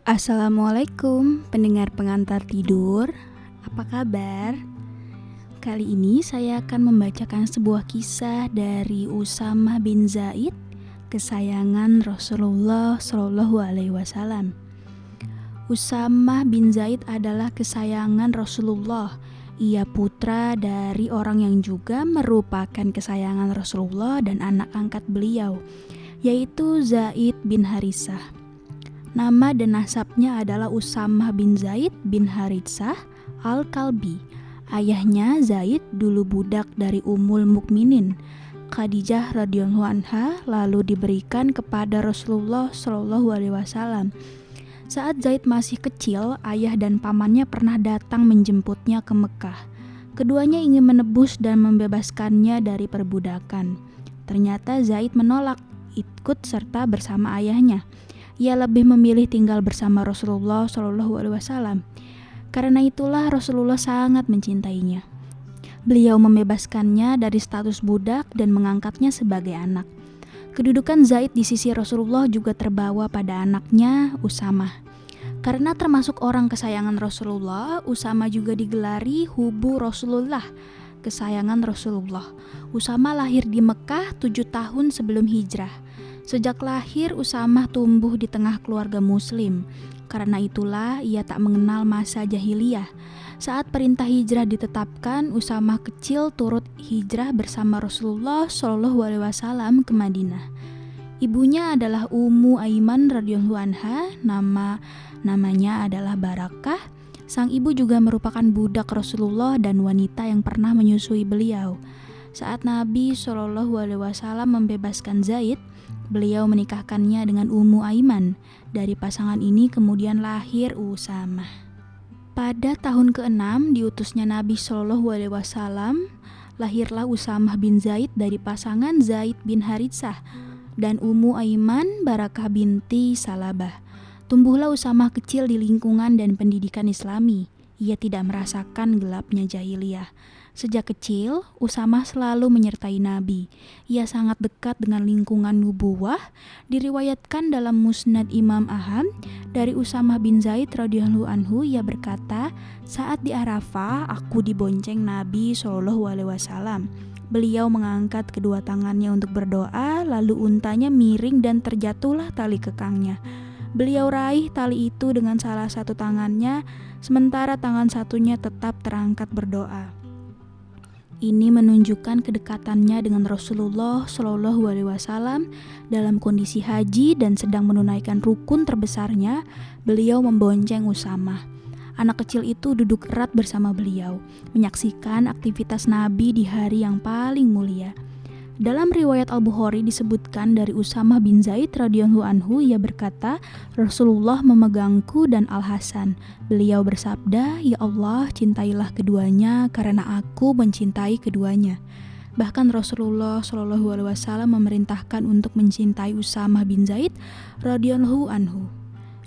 Assalamualaikum pendengar pengantar tidur, apa kabar? Kali ini saya akan membacakan sebuah kisah dari Usamah bin Zaid, kesayangan Rasulullah Shallallahu Alaihi Wasallam. Usamah bin Zaid adalah kesayangan Rasulullah. Ia putra dari orang yang juga merupakan kesayangan Rasulullah dan anak angkat beliau, yaitu Zaid bin Harisah. Nama dan nasabnya adalah Usamah bin Zaid bin Haritsah al-Kalbi. Ayahnya Zaid dulu budak dari Ummul Mukminin Khadijah radhiyallahu anha, lalu diberikan kepada Rasulullah Shallallahu Alaihi Wasallam. Saat Zaid masih kecil, ayah dan pamannya pernah datang menjemputnya ke Mekah. Keduanya ingin menebus dan membebaskannya dari perbudakan. Ternyata Zaid menolak ikut serta bersama ayahnya. Ia lebih memilih tinggal bersama Rasulullah Shallallahu Alaihi Wasallam. Karena itulah Rasulullah sangat mencintainya. Beliau membebaskannya dari status budak dan mengangkatnya sebagai anak. Kedudukan Zaid di sisi Rasulullah juga terbawa pada anaknya Usamah. Karena termasuk orang kesayangan Rasulullah, Usamah juga digelari Hubu Rasulullah, kesayangan Rasulullah. Usamah lahir di Mekah 7 tahun sebelum hijrah. Sejak lahir, Usamah tumbuh di tengah keluarga muslim. Karena itulah ia tak mengenal masa jahiliyah. Saat perintah hijrah ditetapkan, Usamah kecil turut hijrah bersama Rasulullah Shallallahu Alaihi Wasallam ke Madinah. Ibunya adalah Ummu Aiman radhiyallahu anha, namanya adalah Barakah. Sang ibu juga merupakan budak Rasulullah dan wanita yang pernah menyusui beliau. Saat Nabi Shallallahu Alaihi Wasallam membebaskan Zaid, beliau menikahkannya dengan Ummu Aiman. Dari pasangan ini kemudian lahir Usamah. Pada tahun ke-6 diutusnya Nabi Shallallahu Alaihi Wasallam, lahirlah Usamah bin Zaid dari pasangan Zaid bin Haritsah dan Ummu Aiman Barakah binti Salabah. Tumbuhlah Usamah kecil di lingkungan dan pendidikan Islami. Ia tidak merasakan gelapnya jahiliyah. Sejak kecil, Usamah selalu menyertai Nabi. Ia sangat dekat dengan lingkungan nubuwah. Diriwayatkan dalam Musnad Imam Ahmad dari Usamah bin Zaid radhiyallahu anhu, ia berkata, saat di Arafah aku dibonceng Nabi Shallallahu Alaihi Wasallam. Beliau mengangkat kedua tangannya untuk berdoa, lalu untanya miring dan terjatuhlah tali kekangnya. Beliau raih tali itu dengan salah satu tangannya, sementara tangan satunya tetap terangkat berdoa. Ini menunjukkan kedekatannya dengan Rasulullah Shallallahu Alaihi Wasallam dalam kondisi haji dan sedang menunaikan rukun terbesarnya. Beliau membonceng Usamah. Anak kecil itu duduk erat bersama beliau, menyaksikan aktivitas Nabi di hari yang paling mulia. Dalam riwayat Al-Bukhari disebutkan dari Usamah bin Zaid radhiyallahu anhu, ia berkata, Rasulullah memegangku dan Al-Hasan. Beliau bersabda, ya Allah, cintailah keduanya karena aku mencintai keduanya. Bahkan Rasulullah Shallallahu Alaihi Wasallam memerintahkan untuk mencintai Usamah bin Zaid radhiyallahu anhu.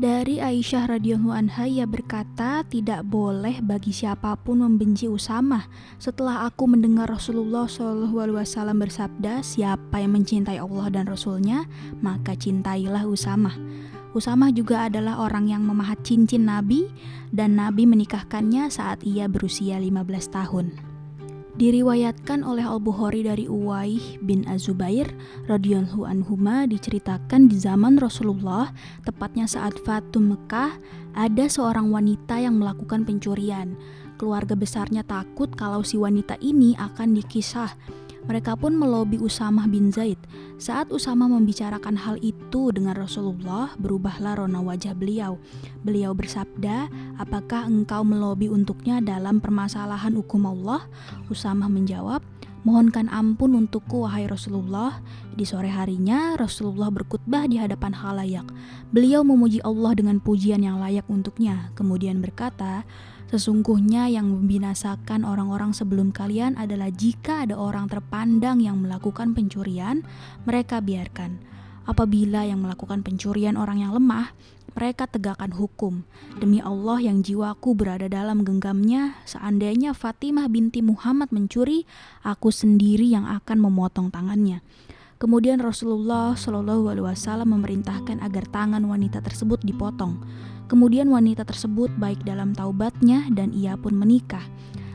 Dari Aisyah radhiyallahu anha, ia berkata, tidak boleh bagi siapapun membenci Usamah. Setelah aku mendengar Rasulullah Shallallahu Alaihi Wasallam bersabda, siapa yang mencintai Allah dan Rasulnya, maka cintailah Usamah. Usamah juga adalah orang yang memahat cincin Nabi, dan Nabi menikahkannya saat ia berusia 15 tahun. Diriwayatkan oleh Al-Bukhari dari Uwaih bin Az-Zubair radhiyallahu anhuma, diceritakan di zaman Rasulullah, tepatnya saat Fatu Mekah, ada seorang wanita yang melakukan pencurian. Keluarga besarnya takut kalau si wanita ini akan dikisah. Mereka pun melobi Usamah bin Zaid. Saat Usamah membicarakan hal itu dengan Rasulullah, berubahlah rona wajah beliau. Beliau bersabda, apakah engkau melobi untuknya dalam permasalahan hukum Allah? Usamah menjawab, mohonkan ampun untukku wahai Rasulullah. Di sore harinya Rasulullah berkhutbah di hadapan khalayak. Beliau memuji Allah dengan pujian yang layak untuknya. Kemudian berkata, sesungguhnya yang membinasakan orang-orang sebelum kalian adalah jika ada orang terpandang yang melakukan pencurian, mereka biarkan. Apabila yang melakukan pencurian orang yang lemah, mereka tegakkan hukum. Demi Allah yang jiwaku berada dalam genggamnya, seandainya Fatimah binti Muhammad mencuri, aku sendiri yang akan memotong tangannya. Kemudian Rasulullah Shallallahu Alaihi Wasallam memerintahkan agar tangan wanita tersebut dipotong. Kemudian wanita tersebut baik dalam taubatnya dan ia pun menikah.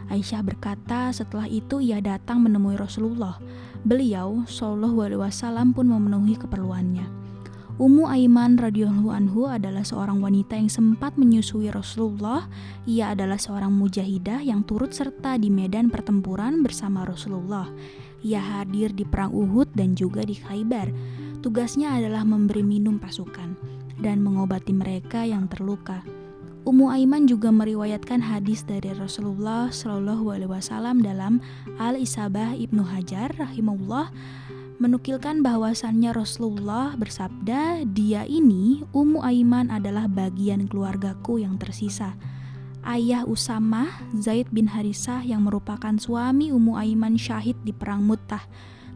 Aisyah berkata, setelah itu ia datang menemui Rasulullah. Beliau Shallallahu Alaihi Wasallam pun memenuhi keperluannya. Ummu Aiman radhiyallahu anhu adalah seorang wanita yang sempat menyusui Rasulullah. Ia adalah seorang mujahidah yang turut serta di medan pertempuran bersama Rasulullah. Ia hadir di perang Uhud dan juga di Khaybar. Tugasnya adalah memberi minum pasukan dan mengobati mereka yang terluka. Ummu Aiman juga meriwayatkan hadis dari Rasulullah Shallallahu Alaihi Wasallam dalam Al-Isabah Ibnu Hajar rahimahullah menukilkan bahwasannya Rasulullah bersabda, dia ini Ummu Aiman adalah bagian keluargaku yang tersisa. Ayah Usamah, Zaid bin Harisah yang merupakan suami Ummu Aiman syahid di perang Mu'tah.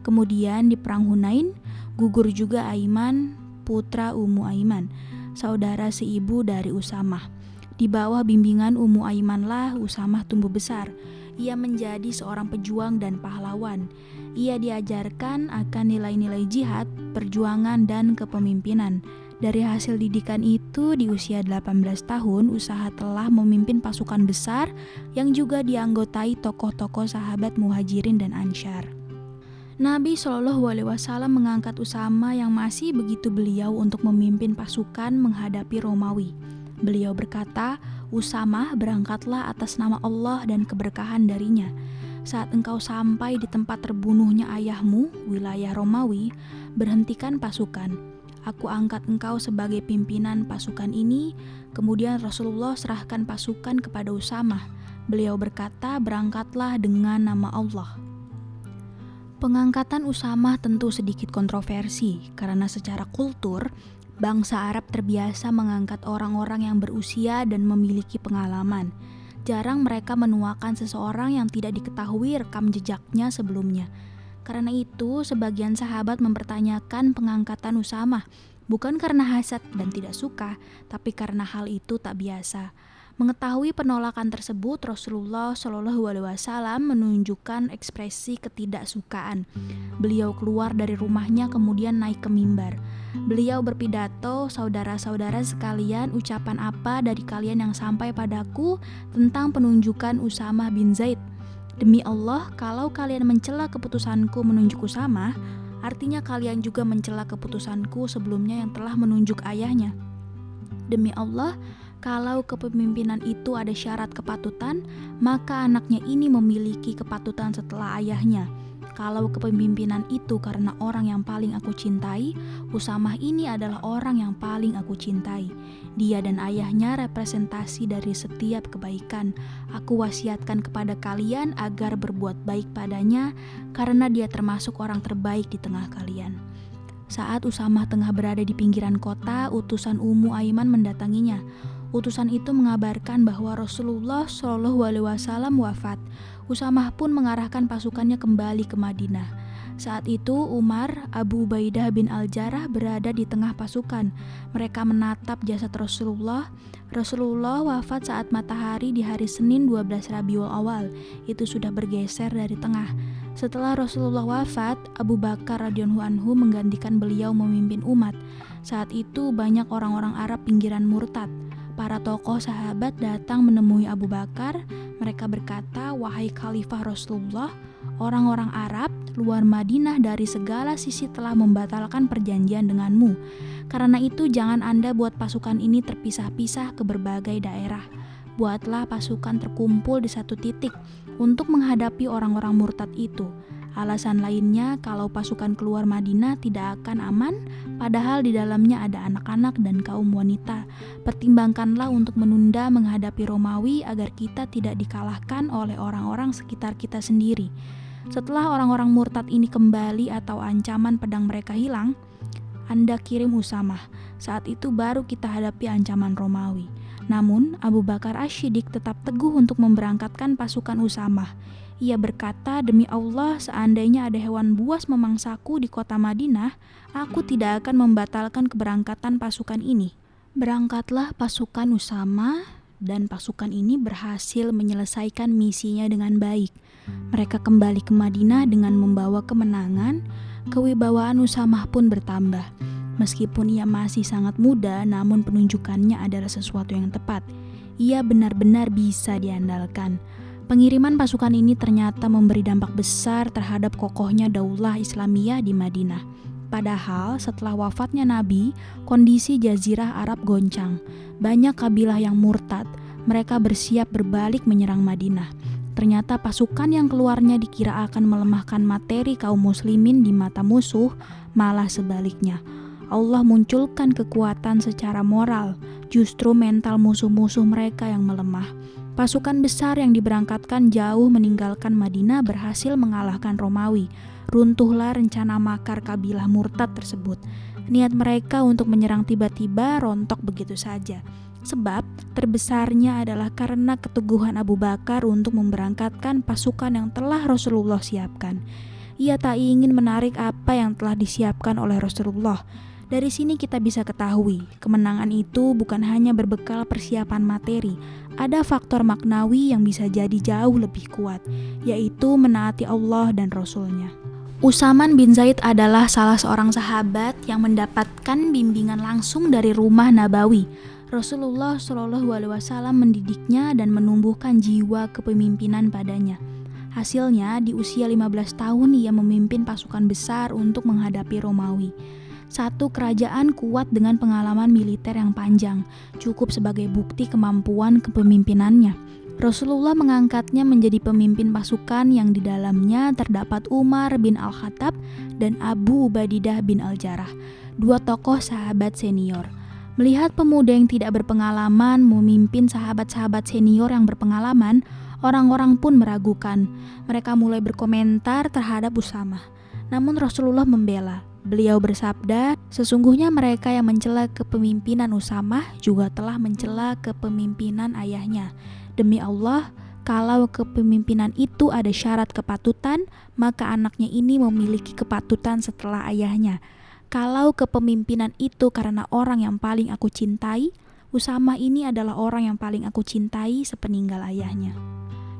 Kemudian di perang Hunain, gugur juga Aiman, putra Ummu Aiman, saudara seibu dari Usamah. Di bawah bimbingan Ummu Aimanlah Usamah tumbuh besar. Ia menjadi seorang pejuang dan pahlawan. Ia diajarkan akan nilai-nilai jihad, perjuangan, dan kepemimpinan. Dari hasil didikan itu, di usia 18 tahun, Usaha telah memimpin pasukan besar yang juga dianggotai tokoh-tokoh sahabat Muhajirin dan Ansyar. Nabi Shallallahu Alaihi Wasallam mengangkat Usama yang masih begitu beliau untuk memimpin pasukan menghadapi Romawi. Beliau berkata, Usama, berangkatlah atas nama Allah dan keberkahan darinya. Saat engkau sampai di tempat terbunuhnya ayahmu, wilayah Romawi, berhentikan pasukan. Aku angkat engkau sebagai pimpinan pasukan ini. Kemudian Rasulullah serahkan pasukan kepada Usamah. Beliau berkata, berangkatlah dengan nama Allah. Pengangkatan Usamah tentu sedikit kontroversi, karena secara kultur, bangsa Arab terbiasa mengangkat orang-orang yang berusia dan memiliki pengalaman. Jarang mereka menuakan seseorang yang tidak diketahui rekam jejaknya sebelumnya. Karena itu, sebagian sahabat mempertanyakan pengangkatan Usamah, bukan karena hasad dan tidak suka, tapi karena hal itu tak biasa. Mengetahui penolakan tersebut, Rasulullah Shallallahu Alaihi Wasallam menunjukkan ekspresi ketidaksukaan. Beliau keluar dari rumahnya kemudian naik ke mimbar. Beliau berpidato, saudara-saudara sekalian, ucapan apa dari kalian yang sampai padaku tentang penunjukan Usamah bin Zaid? Demi Allah, kalau kalian mencela keputusanku menunjuk Usamah, artinya kalian juga mencela keputusanku sebelumnya yang telah menunjuk ayahnya. Demi Allah, kalau kepemimpinan itu ada syarat kepatutan, maka anaknya ini memiliki kepatutan setelah ayahnya. Kalau kepemimpinan itu karena orang yang paling aku cintai, Usamah ini adalah orang yang paling aku cintai. Dia dan ayahnya representasi dari setiap kebaikan. Aku wasiatkan kepada kalian agar berbuat baik padanya, karena dia termasuk orang terbaik di tengah kalian. Saat Usamah tengah berada di pinggiran kota, utusan Ummu Aiman mendatanginya. Utusan itu mengabarkan bahwa Rasulullah Shallallahu Alaihi Wasallam wafat. Usamah pun mengarahkan pasukannya kembali ke Madinah. Saat itu Umar, Abu Ubaidah bin Al-Jarrah berada di tengah pasukan. Mereka menatap jasad Rasulullah. Rasulullah wafat saat matahari di hari Senin 12 Rabiul Awal. Itu sudah bergeser dari tengah. Setelah Rasulullah wafat, Abu Bakar radhiyallahu anhu menggantikan beliau memimpin umat. Saat itu banyak orang-orang Arab pinggiran murtad. Para tokoh sahabat datang menemui Abu Bakar. Mereka berkata, wahai Khalifah Rasulullah, orang-orang Arab luar Madinah dari segala sisi telah membatalkan perjanjian denganmu. Karena itu jangan Anda buat pasukan ini terpisah-pisah ke berbagai daerah. Buatlah pasukan terkumpul di satu titik untuk menghadapi orang-orang murtad itu. Alasan lainnya, kalau pasukan keluar Madinah tidak akan aman, padahal di dalamnya ada anak-anak dan kaum wanita. Pertimbangkanlah untuk menunda menghadapi Romawi agar kita tidak dikalahkan oleh orang-orang sekitar kita sendiri. Setelah orang-orang murtad ini kembali atau ancaman pedang mereka hilang, Anda kirim Usamah. Saat itu baru kita hadapi ancaman Romawi. Namun, Abu Bakar Asy-Siddiq tetap teguh untuk memberangkatkan pasukan Usamah. Ia berkata, demi Allah, seandainya ada hewan buas memangsaku di kota Madinah, aku tidak akan membatalkan keberangkatan pasukan ini. Berangkatlah pasukan Usamah, dan pasukan ini berhasil menyelesaikan misinya dengan baik. Mereka kembali ke Madinah dengan membawa kemenangan. Kewibawaan Usamah pun bertambah. Meskipun ia masih sangat muda, namun penunjukannya adalah sesuatu yang tepat. Ia benar-benar bisa diandalkan. Pengiriman pasukan ini ternyata memberi dampak besar terhadap kokohnya Daulah Islamiyah di Madinah. Padahal setelah wafatnya Nabi, kondisi Jazirah Arab goncang. Banyak kabilah yang murtad. Mereka bersiap berbalik menyerang Madinah. Ternyata pasukan yang keluarnya dikira akan melemahkan materi kaum muslimin di mata musuh, malah sebaliknya. Allah munculkan kekuatan secara moral, justru mental musuh-musuh mereka yang melemah. Pasukan besar yang diberangkatkan jauh meninggalkan Madinah berhasil mengalahkan Romawi. Runtuhlah rencana makar kabilah murtad tersebut. Niat mereka untuk menyerang tiba-tiba rontok begitu saja. Sebab terbesarnya adalah karena keteguhan Abu Bakar untuk memberangkatkan pasukan yang telah Rasulullah siapkan. Ia tak ingin menarik apa yang telah disiapkan oleh Rasulullah. Dari sini kita bisa ketahui, kemenangan itu bukan hanya berbekal persiapan materi, ada faktor maknawi yang bisa jadi jauh lebih kuat, yaitu menaati Allah dan Rasul-Nya. Usamah bin Zaid adalah salah seorang sahabat yang mendapatkan bimbingan langsung dari rumah Nabawi. Rasulullah SAW mendidiknya dan menumbuhkan jiwa kepemimpinan padanya. Hasilnya, di usia 15 tahun ia memimpin pasukan besar untuk menghadapi Romawi. Satu kerajaan kuat dengan pengalaman militer yang panjang, cukup sebagai bukti kemampuan kepemimpinannya. Rasulullah mengangkatnya menjadi pemimpin pasukan yang di dalamnya terdapat Umar bin Al-Khattab dan Abu Ubaidah bin Al-Jarrah, dua tokoh sahabat senior. Melihat pemuda yang tidak berpengalaman memimpin sahabat-sahabat senior yang berpengalaman, orang-orang pun meragukan. Mereka mulai berkomentar terhadap Usamah. Namun Rasulullah membela. Beliau bersabda, sesungguhnya mereka yang mencela kepemimpinan Usamah juga telah mencela kepemimpinan ayahnya. Demi Allah, kalau kepemimpinan itu ada syarat kepatutan, maka anaknya ini memiliki kepatutan setelah ayahnya. Kalau kepemimpinan itu karena orang yang paling aku cintai, Usamah ini adalah orang yang paling aku cintai sepeninggal ayahnya.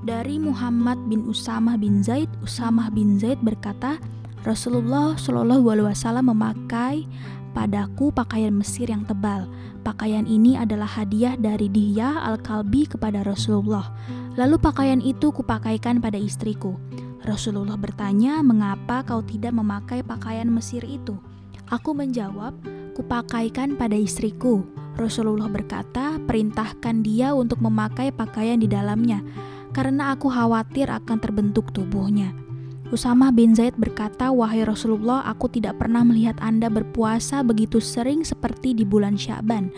Dari Muhammad bin Usamah bin Zaid berkata, Rasulullah SAW memakai padaku pakaian Mesir yang tebal. Pakaian ini adalah hadiah dari Dihyah Al-Kalbi kepada Rasulullah. Lalu pakaian itu kupakaikan pada istriku. Rasulullah bertanya, mengapa kau tidak memakai pakaian Mesir itu? Aku menjawab, kupakaikan pada istriku. Rasulullah berkata, perintahkan dia untuk memakai pakaian di dalamnya, karena aku khawatir akan terbentuk tubuhnya. Usamah bin Zaid berkata, wahai Rasulullah, aku tidak pernah melihat Anda berpuasa begitu sering seperti di bulan Sya'ban.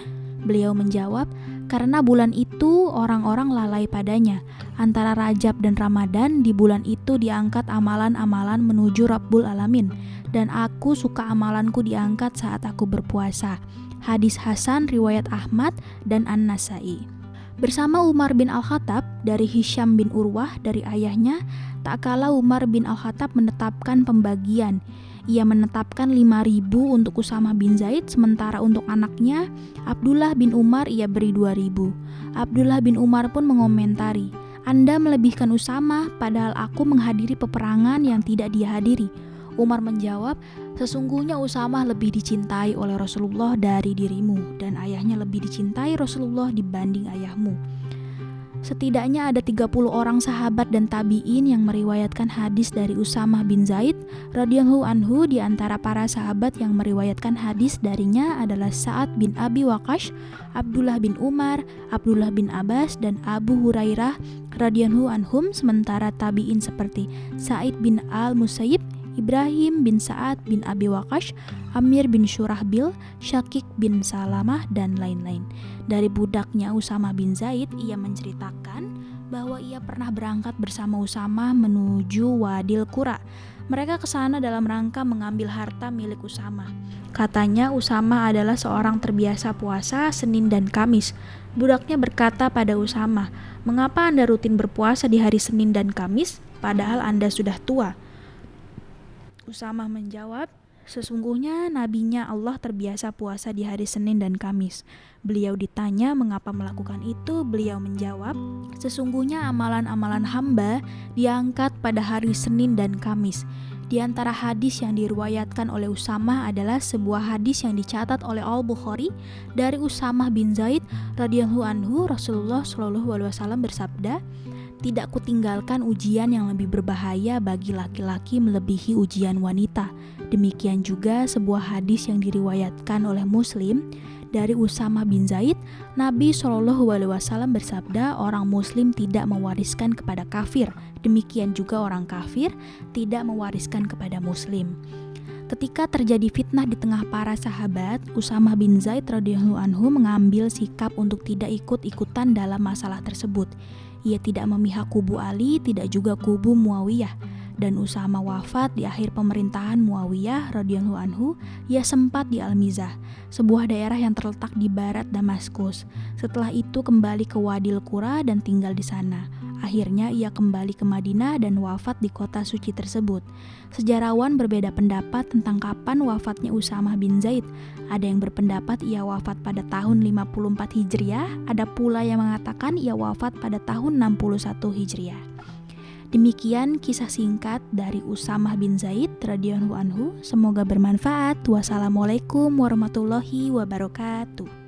Beliau menjawab, karena bulan itu orang-orang lalai padanya. Antara Rajab dan Ramadan, di bulan itu diangkat amalan-amalan menuju Rabbul Alamin. Dan aku suka amalanku diangkat saat aku berpuasa. Hadis Hasan riwayat Ahmad dan An-Nasai. Bersama Umar bin Al-Khattab dari Hisham bin Urwah dari ayahnya, tak kala Umar bin Al-Khattab menetapkan pembagian. Ia menetapkan 5.000 untuk Usamah bin Zaid, sementara untuk anaknya, Abdullah bin Umar, ia beri 2.000. Abdullah bin Umar pun mengomentari, Anda melebihkan Usamah, padahal aku menghadiri peperangan yang tidak dia hadiri. Umar menjawab, sesungguhnya Usamah lebih dicintai oleh Rasulullah dari dirimu, dan ayahnya lebih dicintai Rasulullah dibanding ayahmu. Setidaknya ada 30 orang sahabat dan tabi'in yang meriwayatkan hadis dari Usamah bin Zaid radhiyallahu anhu. Di antara para sahabat yang meriwayatkan hadis darinya adalah Sa'ad bin Abi Waqqas, Abdullah bin Umar, Abdullah bin Abbas, dan Abu Hurairah radhiyallahu anhum. Sementara tabi'in seperti Sa'id bin Al-Musayyib, Ibrahim bin Sa'ad bin Abi Waqqas, Amir bin Syurahbil, Syakik bin Salamah, dan lain-lain. Dari budaknya Usamah bin Zaid, ia menceritakan bahwa ia pernah berangkat bersama Usamah menuju Wadil Qura. Mereka ke sana dalam rangka mengambil harta milik Usamah. Katanya Usamah adalah seorang terbiasa puasa Senin dan Kamis. Budaknya berkata pada Usamah, mengapa Anda rutin berpuasa di hari Senin dan Kamis, padahal Anda sudah tua? Usamah menjawab, sesungguhnya nabinya Allah terbiasa puasa di hari Senin dan Kamis. Beliau ditanya mengapa melakukan itu, beliau menjawab, sesungguhnya amalan-amalan hamba diangkat pada hari Senin dan Kamis. Di antara hadis yang diriwayatkan oleh Usamah adalah sebuah hadis yang dicatat oleh Al-Bukhari dari Usamah bin Zaid radhiyallahu anhu. Rasulullah shallallahu alaihi wasallam bersabda, "Tidak kutinggalkan ujian yang lebih berbahaya bagi laki-laki melebihi ujian wanita." Demikian juga sebuah hadis yang diriwayatkan oleh Muslim dari Usamah bin Zaid, Nabi Shallallahu alaihi wasallam bersabda, "Orang muslim tidak mewariskan kepada kafir, demikian juga orang kafir tidak mewariskan kepada muslim." Ketika terjadi fitnah di tengah para sahabat, Usamah bin Zaid radhiyallahu anhu mengambil sikap untuk tidak ikut-ikutan dalam masalah tersebut. Ia tidak memihak kubu Ali, tidak juga kubu Muawiyah. Dan Usamah wafat di akhir pemerintahan Muawiyah radhiyallahu anhu. Ia sempat di Al-Mizah, sebuah daerah yang terletak di barat Damaskus. Setelah itu kembali ke Wadil Qura dan tinggal di sana. Akhirnya ia kembali ke Madinah dan wafat di kota suci tersebut. Sejarawan berbeda pendapat tentang kapan wafatnya Usamah bin Zaid. Ada yang berpendapat ia wafat pada tahun 54 Hijriah, ada pula yang mengatakan ia wafat pada tahun 61 Hijriah. Demikian kisah singkat dari Usamah bin Zaid radhiyallahu anhu. Semoga bermanfaat. Wassalamualaikum warahmatullahi wabarakatuh.